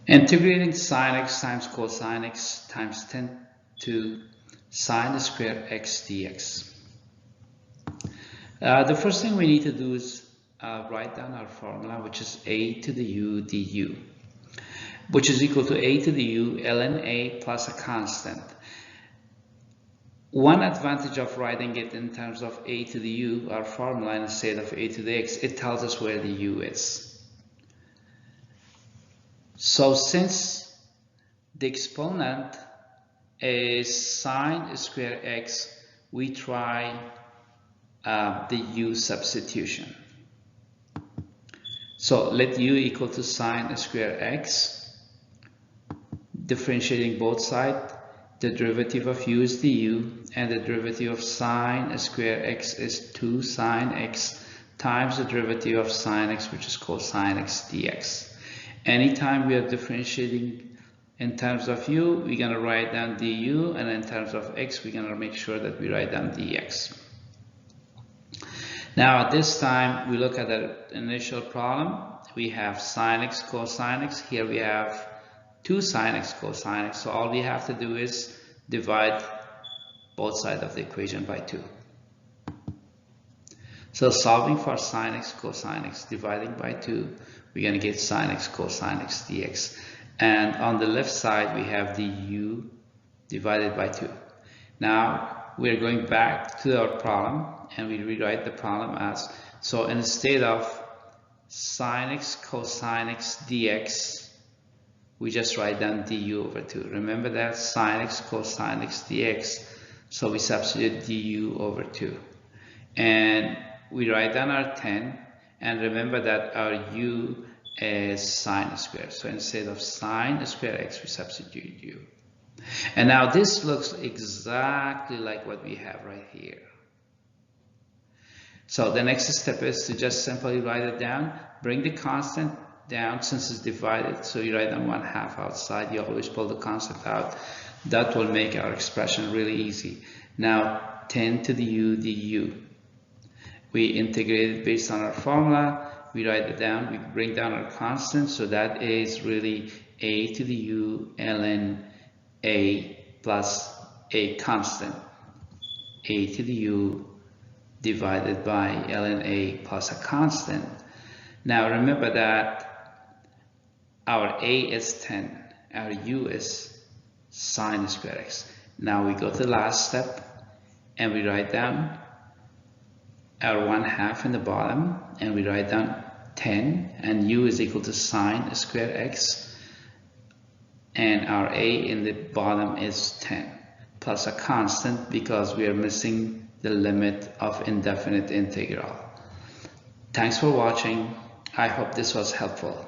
Integrating sine x times cosine x times 10 to sine square x dx. The first thing we need to do is write down our formula, which is a to the u du, which is equal to a to the u ln a plus a constant. One advantage of writing it in terms of a to the u, our formula, instead of a to the x, it tells us where the u is. So since the exponent is sine square x, we try the u substitution. So let u equal to sine square x, differentiating both sides. The derivative of u is du, and the derivative of sine square x is 2 sine x times the derivative of sine x, which is cosine x dx. Anytime we are differentiating in terms of u, we're going to write down du, and in terms of x, we're going to make sure that we write down dx. Now at this time, we look at the initial problem. We have sine x cosine x. Here we have 2 sine x cosine x. So all we have to do is divide both sides of the equation by 2. So solving for sine x cosine x, dividing by 2, we're going to get sine x cosine x dx. And on the left side, we have the u divided by 2. Now we're going back to our problem, and we rewrite the problem as, so instead of sine x cosine x dx, we just write down du over 2. Remember that sine x cosine x dx, so we substitute du over 2. And we write down our 10, and remember that our u is sine squared. So instead of sine square x, we substitute u. And now this looks exactly like what we have right here. So the next step is to just simply write it down, bring the constant down since it's divided. So you write down 1/2 outside. You always pull the constant out. That will make our expression really easy. Now 10 to the u du. We integrate it based on our formula. We write it down. We bring down our constant. So that is really a to the u ln a plus a constant. A to the u divided by ln a plus a constant. Now remember that our a is 10, our u is sine square x. Now we go to the last step and we write down our 1/2 in the bottom, and we write down 10, and u is equal to sine square x, and our a in the bottom is 10 plus a constant because we are missing the limit of indefinite integral. Thanks for watching. I hope this was helpful.